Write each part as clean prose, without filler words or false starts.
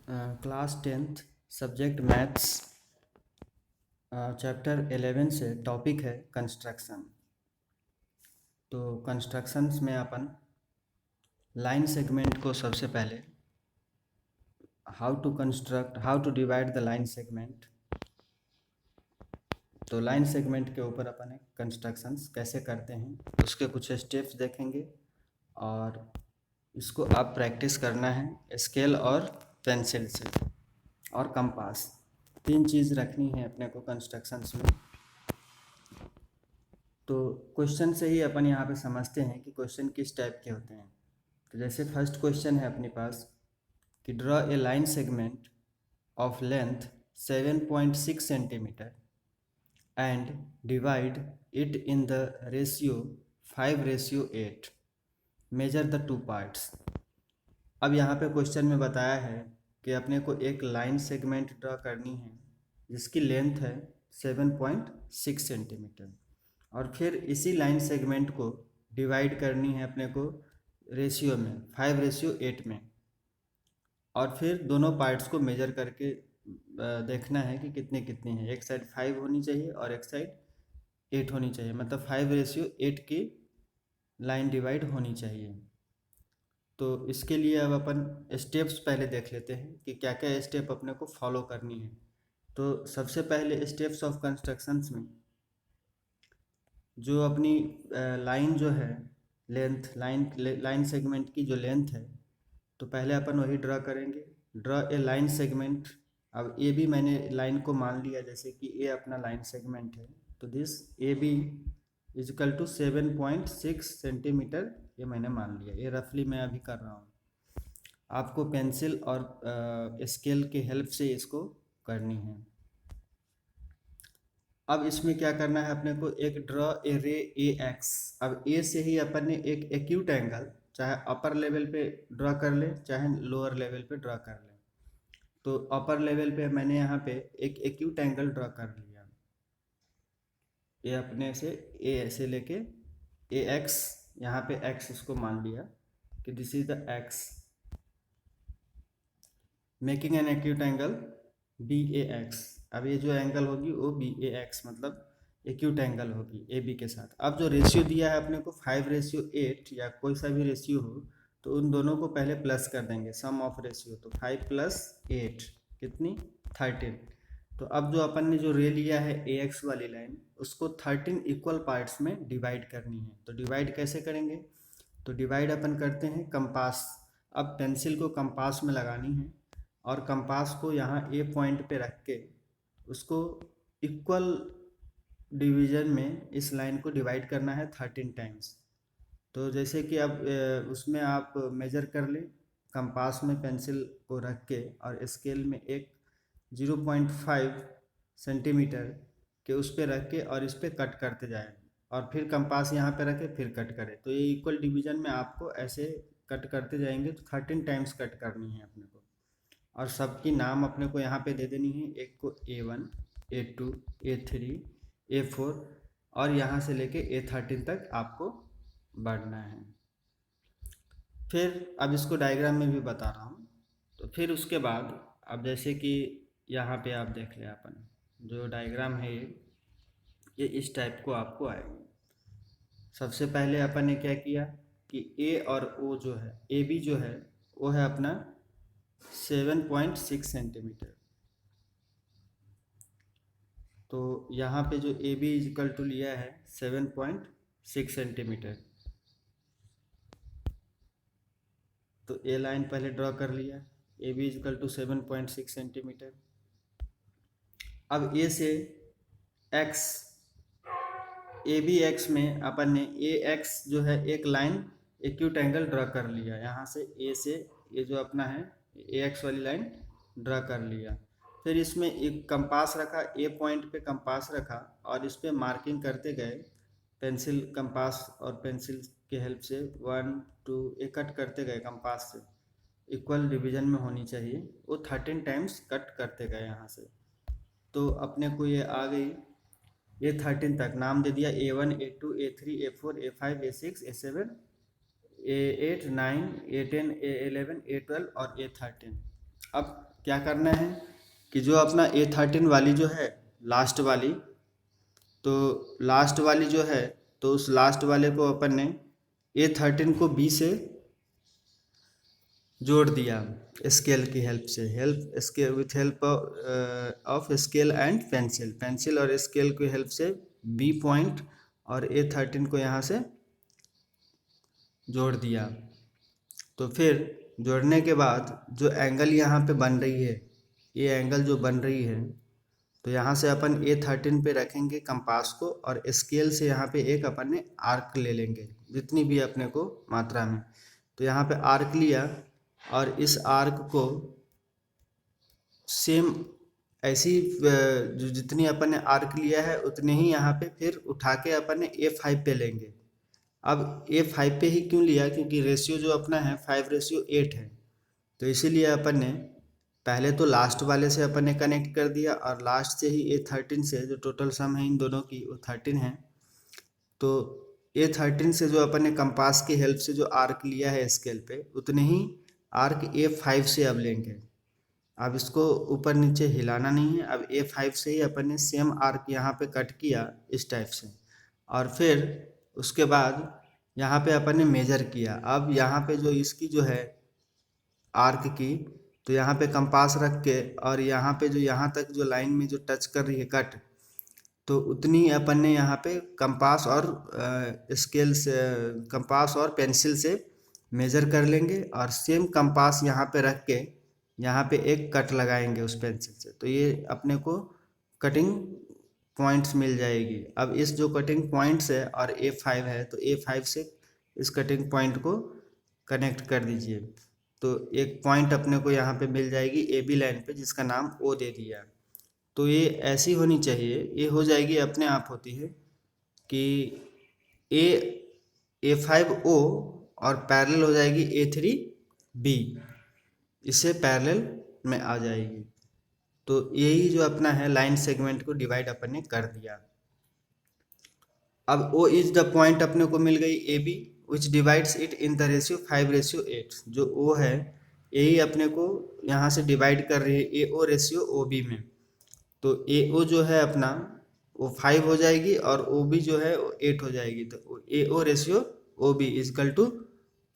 Class 10th subject maths chapter 11 से topic है construction. तो कंस्ट्रक्शंस में अपन लाइन सेगमेंट को सबसे पहले how to divide the line segment. तो लाइन सेगमेंट के ऊपर अपन एक कंस्ट्रक्शंस कैसे करते हैं उसके कुछ स्टेप्स देखेंगे और इसको आप प्रैक्टिस करना है स्केल और पेंसिल से और कंपास। 3 चीज़ रखनी है अपने को कंस्ट्रक्शंस में। तो क्वेश्चन से ही अपन यहाँ पे समझते हैं कि क्वेश्चन किस टाइप के होते हैं। तो जैसे फर्स्ट क्वेश्चन है अपने पास कि draw a line segment of length 7.6 centimetre and divide it in the ratio 5:8। Measure the two parts. अब यहाँ पे क्वेश्चन में बताया है कि अपने को एक लाइन सेगमेंट ड्रॉ करनी है जिसकी लेंथ है 7.6 सेंटीमीटर और फिर इसी लाइन सेगमेंट को डिवाइड करनी है अपने को रेशियो में 5:8 में और फिर दोनों पार्ट्स को मेजर करके देखना है कि कितने कितने हैं। एक साइड 5 होनी चाहिए और एक साइड 8 होनी चाहिए, मतलब 5:8 की लाइन डिवाइड होनी चाहिए। तो इसके लिए अब अपन स्टेप्स पहले देख लेते हैं कि क्या क्या स्टेप अपने को फॉलो करनी है। तो सबसे पहले स्टेप्स ऑफ कंस्ट्रक्शंस में जो अपनी लाइन जो है लाइन सेगमेंट की जो लेंथ है, तो पहले अपन वही ड्रा करेंगे। Draw a line segment. अब ए बी मैंने लाइन को मान लिया, जैसे कि ए अपना लाइन सेगमेंट है, तो this A B equal to 7.6 centimetre ये मैंने मान लिया। ये रफली मैं अभी कर रहा हूँ, आपको पेंसिल और स्केल के हेल्प से इसको करनी है। अब इसमें क्या करना है अपने को, एक ड्रॉ ए रे ए एक्स। अब ए से ही अपन ने एक एक्यूट एंगल चाहे अपर लेवल पे ड्रॉ कर ले चाहे लोअर लेवल पे ड्रॉ कर ले। तो अपर लेवल पे मैंने यहाँ पे एक एक्यूट एंगल ड्रॉ कर लिया। ये अपने से ए से लेके ए एक्स, यहाँ पे एक्स इसको मान लिया कि this is the X, making an acute angle B A X. अब ये जो एंगल होगी वो बी ए एक्स मतलब एक्यूट एंगल होगी ए बी के साथ। अब जो रेशियो दिया है अपने को 5:8 या कोई सा भी रेशियो हो, तो उन दोनों को पहले प्लस कर देंगे, सम ऑफ रेशियो। तो 5 + 8 कितनी 13। तो अब जो अपन ने जो रे लिया है ए एक्स वाली लाइन, उसको 13 इक्वल पार्ट्स में डिवाइड करनी है। तो डिवाइड कैसे करेंगे, तो डिवाइड अपन करते हैं कंपास। अब पेंसिल को कंपास में लगानी है और कंपास को यहाँ ए पॉइंट पे रख के उसको इक्वल डिवीजन में इस लाइन को डिवाइड करना है 13 टाइम्स। तो जैसे कि अब उसमें आप मेजर कर लें, कंपास में पेंसिल को रख के और स्केल में एक 0.5 सेंटीमीटर के उस पर रख के और इस पर कट करते जाएं और फिर कंपास यहाँ पे रखे फिर कट करें। तो ये इक्वल डिवीजन में आपको ऐसे कट करते जाएंगे। तो 13 टाइम्स कट करनी है अपने को और सबकी नाम अपने को यहाँ पे दे देनी है। एक को A1, A2, A3, A4 और यहाँ से लेके A13 तक आपको बढ़ना है। फिर अब इसको डायग्राम में भी बता रहा हूँ। तो फिर उसके बाद अब जैसे कि यहाँ पे आप देख लें, अपन जो डायग्राम है ये इस टाइप को आपको आएगा। सबसे पहले अपन ने क्या किया कि ए और ओ जो है, ए बी जो है वो है अपना 7.6 सेंटीमीटर। तो यहाँ पे जो ए बी इजकल टू लिया है 7.6 सेंटीमीटर। तो ए लाइन पहले ड्रॉ कर लिया, A B equal to 7.6 centimetre. अब ए से एक्स, ए बी एक्स में अपन ने ए एक्स जो है एक लाइन एक्यूट एंगल ड्रा कर लिया। यहाँ से ये जो अपना है ए एक्स वाली लाइन ड्रा कर लिया। फिर इसमें एक कंपास रखा, ए पॉइंट पे कंपास रखा और इस पर मार्किंग करते गए पेंसिल, कंपास और पेंसिल के हेल्प से 1 2 एक कट करते गए कंपास से, इक्वल डिवीजन में होनी चाहिए। वो 13 टाइम्स कट करते गए यहाँ से। तो अपने को ये आ गई A13 तक। नाम दे दिया A1, A2, A3, A4, A5, A6, A7, A8, 9, A10, A11, A12 और A13। अब क्या करना है कि जो अपना A13 वाली जो है लास्ट वाली, तो लास्ट वाली जो है, तो उस लास्ट वाले को अपन ने A13 को B से जोड़ दिया स्केल की हेल्प से, help scale with help of scale and pencil, pencil और स्केल की हेल्प से बी पॉइंट और A13 को यहाँ से जोड़ दिया। तो फिर जोड़ने के बाद जो एंगल यहाँ पे बन रही है, ये एंगल जो बन रही है, तो यहाँ से अपन A13 पे रखेंगे कंपास को और स्केल से यहाँ पे एक अपन ने आर्क ले लेंगे जितनी भी अपने को मात्रा में। तो यहाँ पे आर्क लिया और इस आर्क को सेम ऐसी जो जितनी अपन ने आर्क लिया है उतने ही यहाँ पे फिर उठा के अपन ने A5 पे लेंगे। अब A5 पे ही क्यों लिया, क्योंकि रेशियो जो अपना है 5:8 है। तो इसीलिए अपन ने पहले तो लास्ट वाले से अपन ने कनेक्ट कर दिया और लास्ट से ही A13 से जो टोटल सम है इन दोनों की वो 13 है। तो A13 से जो अपन ने कंपास की हेल्प से जो आर्क लिया है स्केल पे, उतने ही आर्क A5 से अब लेंगे। अब इसको ऊपर नीचे हिलाना नहीं है। अब A5 से ही अपन ने सेम आर्क यहाँ पे कट किया इस टाइप से, और फिर उसके बाद यहाँ पे अपन ने मेजर किया। अब यहाँ पे जो इसकी जो है आर्क की, तो यहाँ पे कंपास रख के और यहाँ पे जो यहाँ तक जो लाइन में जो टच कर रही है कट, तो उतनी अपन ने यहाँ पे कंपास और स्केल से, कंपास और पेंसिल से मेजर कर लेंगे और सेम कंपास यहाँ पे रख के यहाँ पे एक कट लगाएंगे उस पेंसिल से। तो ये अपने को कटिंग पॉइंट्स मिल जाएगी। अब इस जो कटिंग पॉइंट्स है और A5 है, तो A5 से इस कटिंग पॉइंट को कनेक्ट कर दीजिए। तो एक पॉइंट अपने को यहाँ पे मिल जाएगी AB लाइन पे, जिसका नाम O दे दिया। तो ये ऐसी होनी चाहिए, ये हो जाएगी अपने आप होती है कि A5O और पैरेलल हो जाएगी A3B, इससे पैरेलल में आ जाएगी। तो यही जो अपना है लाइन सेगमेंट को डिवाइड अपन ने कर दिया। अब O इज द पॉइंट अपने को मिल गई AB which divides it in the ratio 5:8। जो O है यही अपने को यहाँ से डिवाइड कर रही है AO रेशियो OB में। तो AO जो है अपना वो 5 हो जाएगी और OB जो है वो 8 हो जाएगी। तो AO ratio OB equal to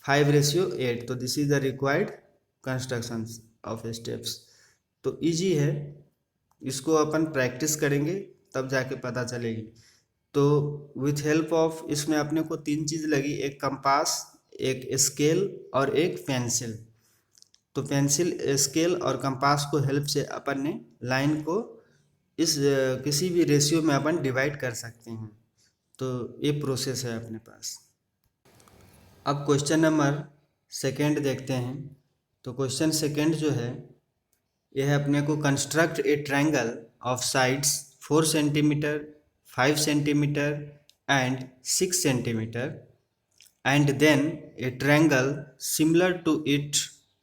5:8। तो this is the required construction of steps. तो इजी है, इसको अपन प्रैक्टिस करेंगे तब जाके पता चलेगी। तो विथ हेल्प ऑफ, इसमें अपने को 3 चीज़ लगी, एक कंपास, एक स्केल और एक पेंसिल। तो पेंसिल, स्केल और कंपास को हेल्प से अपन ने लाइन को इस किसी भी रेशियो में अपन डिवाइड कर सकते हैं। तो ये प्रोसेस है अपने पास। अब क्वेश्चन नंबर सेकेंड देखते हैं। तो क्वेश्चन सेकेंड जो है यह है अपने को construct A triangle of sides 4 centimetre, 5 centimetre and 6 centimetre and then a triangle similar to it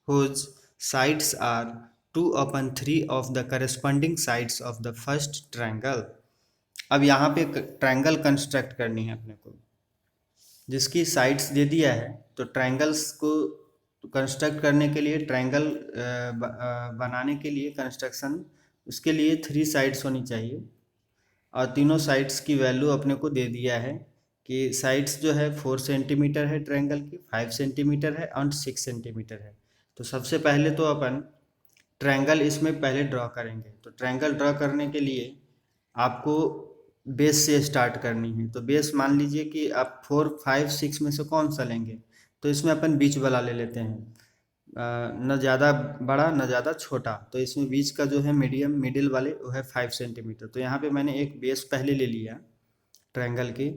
whose sides are 2/3 of the corresponding sides of the first triangle। अब यहाँ पे ट्रायंगल कंस्ट्रक्ट करनी है अपने को, जिसकी साइड्स दे दिया है। तो ट्रायंगल्स को कंस्ट्रक्ट करने के लिए, ट्रायंगल बनाने के लिए कंस्ट्रक्शन, उसके लिए 3 साइड्स होनी चाहिए और तीनों साइड्स की वैल्यू अपने को दे दिया है कि साइड्स जो है 4 सेंटीमीटर है ट्रायंगल की, 5 सेंटीमीटर है और 6 सेंटीमीटर है। तो सबसे पहले तो अपन ट्रायंगल इसमें पहले ड्रॉ करेंगे। तो ट्रायंगल ड्रॉ करने के लिए आपको बेस से स्टार्ट करनी है। तो बेस मान लीजिए कि आप 4, 5, 6 में से कौन सा लेंगे, तो इसमें अपन बीच वाला ले लेते हैं, न ज़्यादा बड़ा न ज़्यादा छोटा। तो इसमें बीच का जो है मीडियम, मिडिल वाले वो है 5 सेंटीमीटर। तो यहाँ पे मैंने एक बेस पहले ले लिया ट्रायंगल की,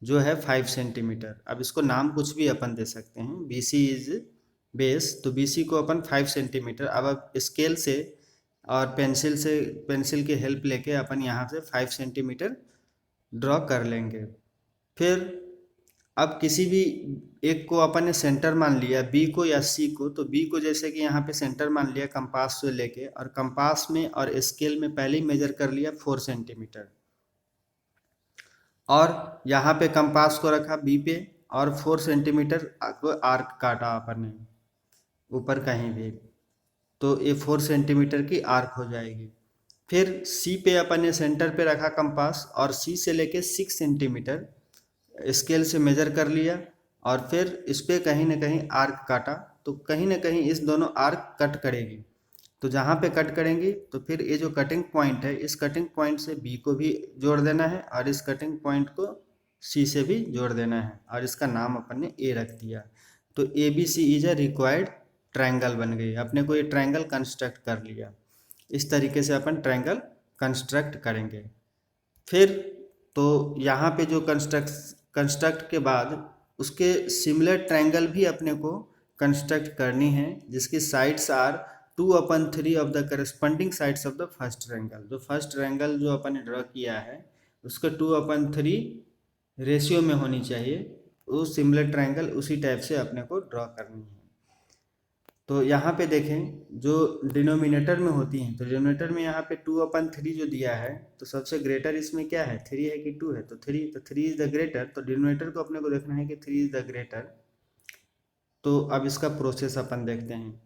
जो है 5 सेंटीमीटर। अब इसको नाम कुछ भी अपन दे सकते हैं, BC इज बेस। तो BC को अपन 5 सेंटीमीटर, अब स्केल से और पेंसिल की हेल्प लेके अपन यहाँ से 5 सेंटीमीटर ड्रॉ कर लेंगे। फिर अब किसी भी एक को अपन ने सेंटर मान लिया, B को या C को। तो B को जैसे कि यहाँ पे सेंटर मान लिया कंपास से लेके, और कंपास में और स्केल में पहले ही मेजर कर लिया 4 सेंटीमीटर, और यहाँ पे कंपास को रखा B पे और 4 सेंटीमीटर को आर्क काटा अपन ने ऊपर कहीं भी। तो ये 4 सेंटीमीटर की आर्क हो जाएगी। फिर सी पे अपन ने सेंटर पे रखा कंपास और सी से लेके 6 सेंटीमीटर स्केल से मेजर कर लिया और फिर इस पे कहीं ना कहीं आर्क काटा, तो कहीं ना कहीं इस दोनों आर्क कट करेगी। तो जहाँ पे कट करेंगी तो फिर ये जो कटिंग पॉइंट है, इस कटिंग पॉइंट से बी को भी जोड़ देना है और इस कटिंग पॉइंट को सी से भी जोड़ देना है और इसका नाम अपन ने ए रख दिया। तो A B C is a required triangle बन गई, अपने को ये ट्रायंगल कंस्ट्रक्ट कर लिया। इस तरीके से अपन ट्रायंगल कंस्ट्रक्ट करेंगे। फिर तो यहाँ पे जो कंस्ट्रक्ट के बाद उसके सिमिलर ट्रायंगल भी अपने को कंस्ट्रक्ट करनी है, जिसकी sides are 2/3 of the corresponding sides of the first triangle. जो फर्स्ट ट्रायंगल जो अपन ने ड्रॉ किया है उसका 2/3 रेशियो में होनी चाहिए। वो सिमिलर ट्रायंगल उसी टाइप से अपने को ड्रॉ करनी है। तो यहाँ पे देखें जो डिनोमिनेटर में होती हैं, तो डिनोमिनेटर में यहाँ पे 2/3 जो दिया है, तो सबसे ग्रेटर इसमें क्या है, 3 है कि 2 है, तो 3 इज द ग्रेटर। तो डिनोमिनेटर को अपने को देखना है कि 3 इज द ग्रेटर। तो अब इसका प्रोसेस अपन देखते हैं।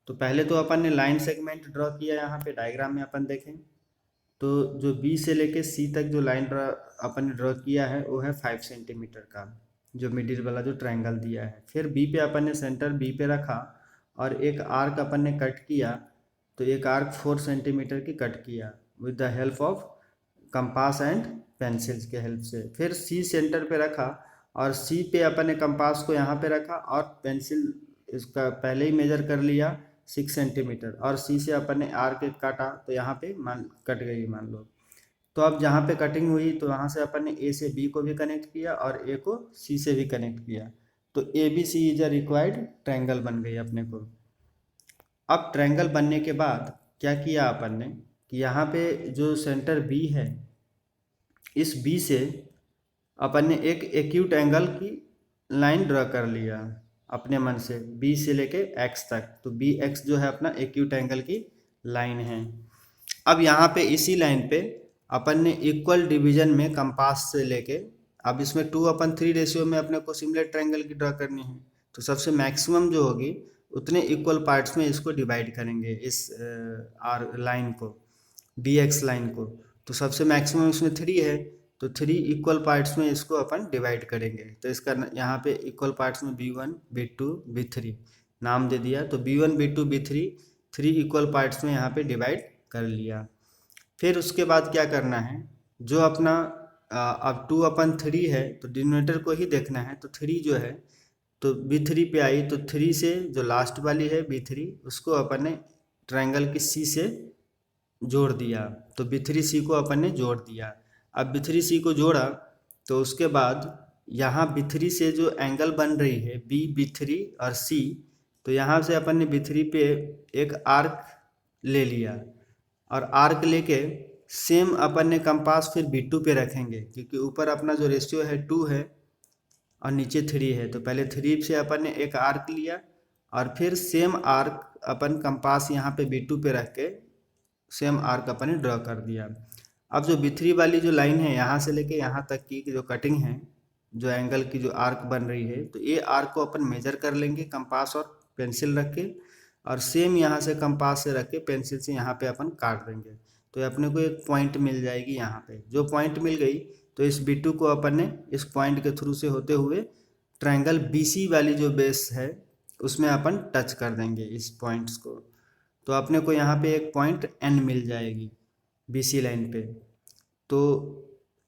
तो पहले तो अपन ने लाइन सेगमेंट ड्रॉ किया, यहाँ पे डायग्राम में अपन देखें तो जो बी से लेके सी तक जो लाइन अपन ने ड्रॉ किया है वो है 5 सेंटीमीटर का, जो मिडिल वाला जो ट्रायंगल दिया है। फिर बी पे अपन ने सेंटर बी पे रखा और एक आर्क अपन ने कट किया, तो एक आर्क 4 सेंटीमीटर की कट किया with the help of compass and pencils के हेल्प से। फिर सी सेंटर पे रखा और सी पे अपन ने कंपास को यहाँ पे रखा और पेंसिल इसका पहले ही मेजर कर लिया 6 सेंटीमीटर, और सी से अपन ने आर्क एक काटा तो यहाँ पे कट गई मान लो। तो अब जहाँ पे कटिंग हुई तो वहाँ से अपन ने ए से बी को भी कनेक्ट किया और ए को सी से भी कनेक्ट किया। तो A B C is a required triangle बन गई अपने को। अब ट्रायंगल बनने के बाद क्या किया अपन ने कि यहाँ पे जो सेंटर बी है, इस बी से अपन ने एक एक्यूट एंगल की लाइन ड्रा कर लिया अपने मन से, बी से लेके एक्स तक। तो बी एक्स जो है अपना एक्यूट एंगल की लाइन है। अब यहाँ पे इसी लाइन पे अपन ने इक्वल डिवीजन में कंपास से लेके, अब इसमें 2/3 रेशियो में अपने को सिमिलर ट्रायंगल की ड्रा करनी है। तो सबसे मैक्सिमम जो होगी उतने इक्वल पार्ट्स में इसको डिवाइड करेंगे, इस आर लाइन को, डी एक्स लाइन को। तो सबसे मैक्सिमम इसमें 3 है, तो 3 इक्वल पार्ट्स में इसको अपन डिवाइड करेंगे। तो इसका यहाँ पे इक्वल पार्ट्स में B1 B2 B3 नाम दे दिया। तो B1 B2 B3 3 equal parts में यहाँ पे डिवाइड कर लिया। फिर उसके बाद क्या करना है, जो अपना अब 2/3 है तो डिनोमिनेटर को ही देखना है। तो 3 जो है तो B3 पे आई, तो 3 से जो लास्ट वाली है B3 उसको अपन ने ट्रायंगल की C से जोड़ दिया। तो B3C को अपन ने जोड़ दिया। अब B3C को जोड़ा तो उसके बाद यहाँ B3 से जो एंगल बन रही है B3 और C, तो यहाँ से अपन ने B3 पे एक आर्क ले लिया और आर्क लेके सेम अपन ने कंपास फिर B2 पे रखेंगे, क्योंकि ऊपर अपना जो रेशियो है 2 है और नीचे 3 है। तो पहले 3 से अपन ने एक आर्क लिया और फिर सेम आर्क अपन कंपास यहाँ पे B2 पे रख के सेम आर्क अपन ने ड्रॉ कर दिया। अब जो B3 वाली जो लाइन है यहाँ से लेके यहाँ तक की जो कटिंग है, जो एंगल की जो आर्क बन रही है, तो ये आर्क को अपन मेजर कर लेंगे कंपास और पेंसिल रख के, और सेम यहाँ से कंपास से रख के पेंसिल से यहाँ पे अपन काट देंगे। तो अपने को एक पॉइंट मिल जाएगी यहाँ पे। जो पॉइंट मिल गई तो इस B2 को अपन ने इस पॉइंट के थ्रू से होते हुए ट्रायंगल BC वाली जो बेस है उसमें अपन टच कर देंगे इस पॉइंट्स को। तो अपने को यहाँ पे एक पॉइंट N मिल जाएगी BC लाइन पे। तो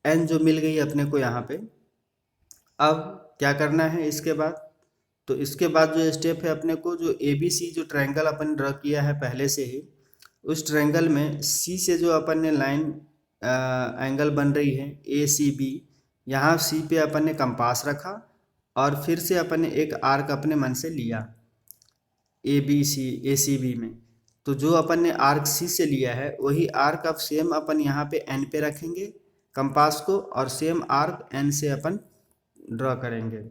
N जो मिल गई अपने को यहाँ पे, अब क्या करना है इसके बाद, तो इसके बाद जो स्टेप है अपने को जो ABC जो ट्रायंगल अपन ड्रॉ किया है पहले से ही, उस ट्रायंगल में C से जो अपन ने लाइन एंगल बन रही है ACB, यहाँ C पे अपन ने कंपास रखा और फिर से अपन ने एक आर्क अपने मन से लिया ACB में। तो जो अपन ने आर्क C से लिया है वही आर्क अब सेम अपन यहाँ पे N पे रखेंगे कंपास को, और सेम आर्क N से अपन ड्रॉ करेंगे।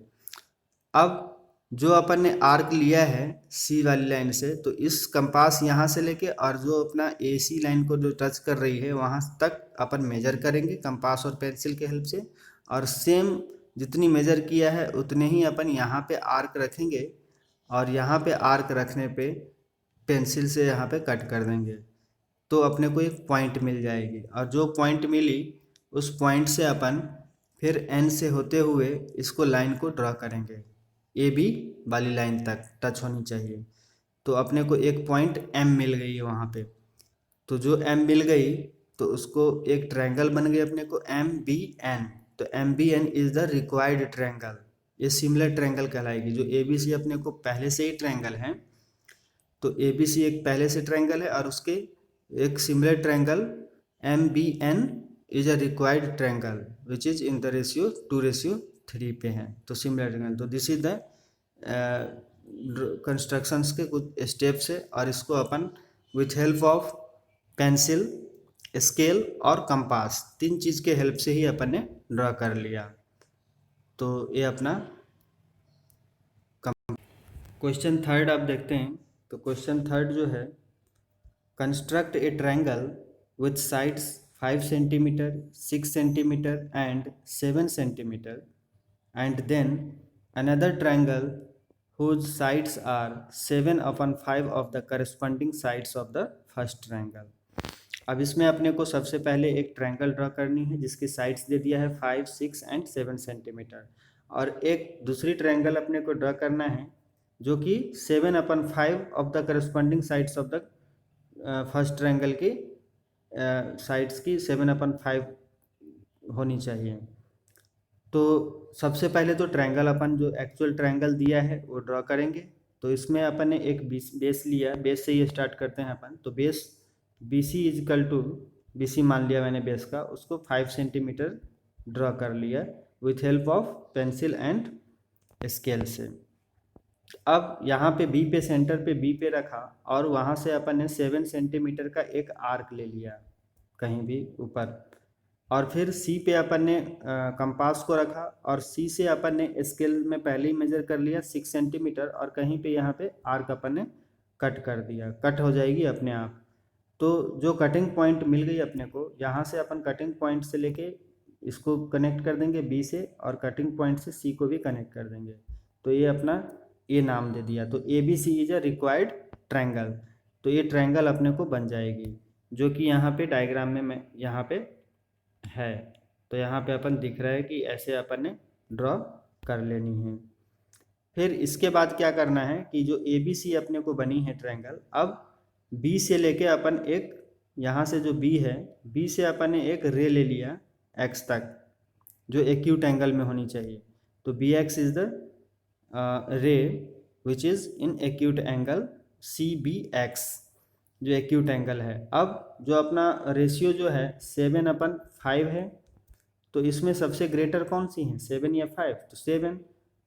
अब जो अपन ने आर्क लिया है C वाली लाइन से, तो इस कंपास यहाँ से लेके और जो अपना AC लाइन को जो टच कर रही है वहाँ तक अपन मेजर करेंगे कंपास और पेंसिल के हेल्प से, और सेम जितनी मेजर किया है उतने ही अपन यहाँ पे आर्क रखेंगे। और यहाँ पे आर्क रखने पे पेंसिल से यहाँ पे कट कर देंगे तो अपने को एक पॉइंट मिल जाएगी, और जो पॉइंट मिली उस पॉइंट से अपन फिर एन से होते हुए इसको लाइन को ड्रॉ करेंगे, ए बी वाली लाइन तक टच होनी चाहिए। तो अपने को एक पॉइंट एम मिल गई है वहाँ पे, तो जो एम मिल गई तो उसको एक ट्रायंगल बन गई अपने को एम बी एन। तो M B N is the required triangle, ये सिमिलर ट्रायंगल कहलाएगी। जो ए बी सी अपने को पहले से ही ट्रायंगल है, तो ए बी सी एक पहले से ट्रायंगल है और उसके एक similar triangle M B N is a required triangle which is in the ratio 2:3 पे है। तो सिमिलर ट्रायंगल, तो दिस इज द कंस्ट्रक्शंस के कुछ स्टेप्स है, और इसको अपन with help of pencil, scale और कंपास, 3 चीज़ के हेल्प से ही अपन ने ड्रा कर लिया। तो ये अपना क्वेश्चन थर्ड आप देखते हैं। तो क्वेश्चन थर्ड जो है, construct A triangle with sides 5 centimetre, 6 centimetre and 7 centimetre, and then another triangle whose sides are 7/5 of the corresponding sides of the first triangle। अब इसमें अपने को सबसे पहले एक ट्रायंगल ड्रा करनी है जिसकी साइड्स दे दिया है 5, 6 एंड 7 सेंटीमीटर, और एक दूसरी ट्रायंगल अपने को ड्रा करना है जो कि 7/5 of the corresponding sides of the first triangle की साइड्स की 7/5 होनी चाहिए। तो सबसे पहले तो ट्रायंगल अपन जो एक्चुअल ट्रायंगल दिया है वो ड्रॉ करेंगे। तो इसमें अपन ने एक बेस लिया, बेस से ही स्टार्ट करते हैं अपन। तो base B C is equal to, B C मान लिया मैंने बेस का, उसको 5 सेंटीमीटर ड्रॉ कर लिया with help of pencil and scale से। अब यहाँ पे बी पे, सेंटर पे बी पे रखा, और वहाँ से अपन ने 7 सेंटीमीटर का एक आर्क ले लिया कहीं भी ऊपर, और फिर सी पे अपन ने कंपास को रखा, और सी से अपन ने स्केल में पहले ही मेजर कर लिया 6 सेंटीमीटर, और कहीं पे यहाँ पे आर्क अपन ने कट कर दिया, कट हो जाएगी अपने आप। तो जो कटिंग पॉइंट मिल गई अपने को, यहाँ से अपन कटिंग पॉइंट से लेके इसको कनेक्ट कर देंगे बी से, और कटिंग पॉइंट से सी को भी कनेक्ट कर देंगे। तो ये अपना ए नाम दे दिया। तो A B C is a required triangle. तो ये ट्रायंगल अपने को बन जाएगी, जो कि यहाँ पे डायग्राम में मैं यहाँ पे है। तो यहाँ पे अपन दिख रहा है कि ऐसे अपन ने ड्रॉ कर लेनी है। फिर इसके बाद क्या करना है कि जो ए बी सी अपने को बनी है ट्रायंगल, अब बी से लेके अपन एक, यहाँ से जो बी है, बी से अपन ने एक रे ले लिया एक्स तक, जो एक्यूट एंगल में होनी चाहिए। तो B x is the ray which is in acute angle C B X, जो एक्यूट एंगल है। अब जो अपना रेशियो जो है 7/5 है, तो इसमें सबसे ग्रेटर कौन सी है, 7 या 5? तो 7,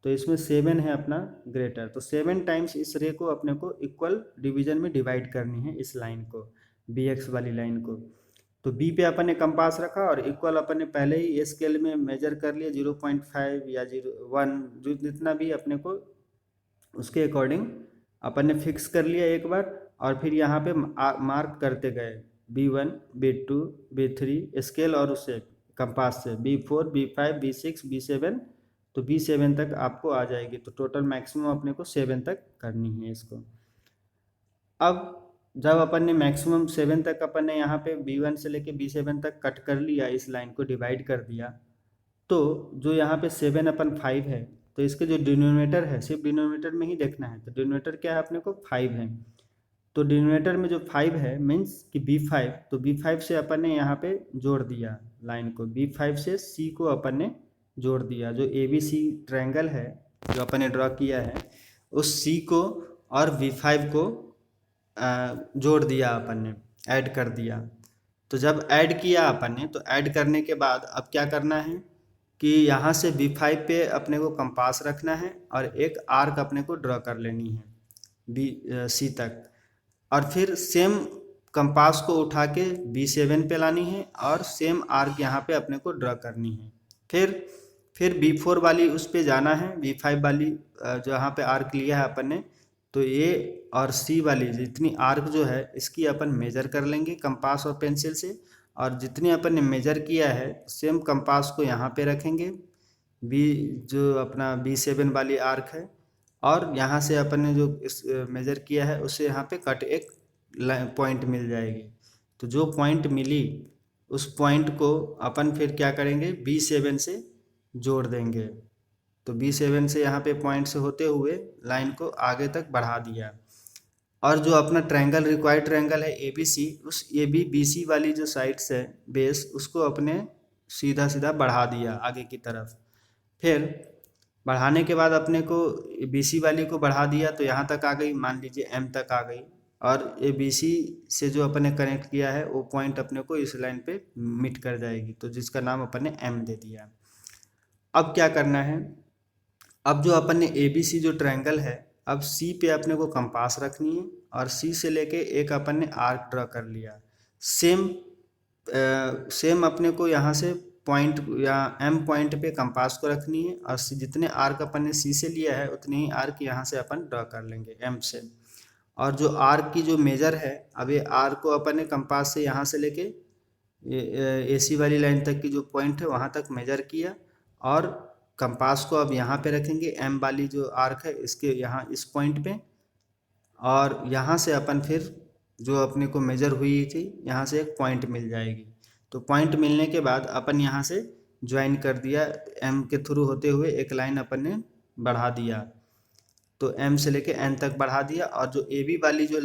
तो इसमें 7 है अपना ग्रेटर। तो 7 टाइम्स इस रे को अपने को इक्वल डिवीजन में डिवाइड करनी है, इस लाइन को, बी एक्स वाली लाइन को। तो बी पे अपन ने कंपास रखा, और इक्वल अपन ने पहले ही स्केल में मेजर कर लिया 0.5 या 0.1, जो जितना भी अपने को उसके अकॉर्डिंग अपन ने फिक्स कर लिया एक बार। और फिर यहाँ पे मार्क करते गए B1, B2, B3 स्केल और उससे कंपास से B4, B5, B6, B7। तो B7 तक आपको आ जाएगी। तो टोटल मैक्सिमम अपने को 7 तक करनी है इसको। अब जब अपन ने मैक्सिमम 7 तक अपन ने यहाँ पे B1 से लेके B7 तक कट कर लिया, इस लाइन को डिवाइड कर दिया, तो जो यहाँ पे 7/5 है, तो इसके जो डिनोमिनेटर है, सिर्फ डिनोमिनेटर में ही देखना है। तो डिनोमिनेटर क्या है अपने को, 5 है। तो डिनोमिनेटर में जो 5 है मीन्स कि B5, तो B5 से अपन ने यहाँ पे जोड़ दिया लाइन को, B5 से C को अपन ने जोड़ दिया। जो ABC ट्रायंगल है जो अपन ने ड्रॉ किया है, उस C को और B5 को जोड़ दिया अपन ने, ऐड कर दिया। तो जब ऐड किया अपन ने, तो ऐड करने के बाद अब क्या करना है कि यहाँ से B5 पे अपने को कंपास रखना है, और एक आर्क अपने को ड्रॉ कर लेनी है C तक, और फिर सेम कंपास को उठा के B7 पे लानी है, और सेम आर्क यहाँ पे अपने को ड्रॉ करनी है। फिर B4 वाली उस पे जाना है, B5 वाली जहाँ पे आर्क लिया है अपन ने, तो ये और C वाली जितनी आर्क जो है इसकी अपन मेजर कर लेंगे कंपास और पेंसिल से, और जितनी अपन ने मेजर किया है सेम कंपास को यहाँ पे रखेंगे, जो अपना B7 वाली आर्क है, और यहाँ से अपन ने जो इस मेजर किया है उससे यहाँ पे कट एक पॉइंट मिल जाएगी। तो जो पॉइंट मिली उस पॉइंट को अपन फिर क्या करेंगे, B7 से जोड़ देंगे। तो B7 से यहाँ पे पॉइंट से होते हुए लाइन को आगे तक बढ़ा दिया। और जो अपना ट्रायंगल रिक्वायर्ड ट्रायंगल है ABC, उस ABBC वाली जो साइड्स है बेस, उसको अपने सीधा सीधा बढ़ा दिया आगे की तरफ। फिर बढ़ाने के बाद अपने को BC वाली को बढ़ा दिया तो यहाँ तक आ गई, मान लीजिए M तक आ गई। और ABC से जो अपने कनेक्ट किया है वो पॉइंट अपने को इस लाइन पे मीट कर जाएगी, तो जिसका नाम अपन ने M दे दिया। अब क्या करना है, अब जो अपन ने ABC जो ट्रायंगल है, अब C पे अपने को कंपास रखनी है और C से लेके एक अपन ने आर्क ड्रा कर लिया। सेम अपने को यहाँ से पॉइंट या M पॉइंट पे कंपास को रखनी है और जितने आर्क अपन ने C से लिया है उतने ही आर्क यहाँ से अपन ड्रा कर लेंगे M से। और जो आर्क की जो मेजर है, अब ये आर्क को अपन ने कंपास से यहाँ से लेके AC वाली लाइन तक की जो पॉइंट है वहाँ तक मेजर किया और कंपास को अब यहाँ पे रखेंगे M वाली जो आर्क है इसके यहाँ इस पॉइंट पे। और यहाँ से अपन फिर जो अपने को मेजर हुई थी यहाँ से एक पॉइंट मिल जाएगी। तो पॉइंट मिलने के बाद अपन यहाँ से ज्वाइन कर दिया, M के थ्रू होते हुए एक लाइन अपन ने बढ़ा दिया। तो M से लेके N तक बढ़ा दिया और जो AB वाली जो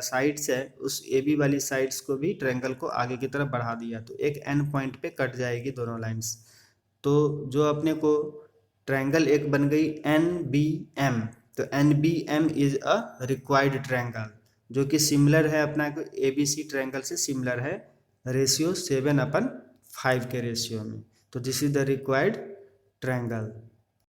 साइड्स है उस AB वाली साइड्स को भी ट्रायंगल को आगे की तरफ बढ़ा दिया। तो एक N पॉइंट पे कट जाएगी दोनों लाइंस। तो जो अपने को ट्रायंगल एक बन गई NBM। तो NBM is a required triangle, जो कि सिमिलर है अपना को ABC ट्रायंगल से सिमिलर है, रेशियो 7/5 के रेशियो में। तो this is the required triangle.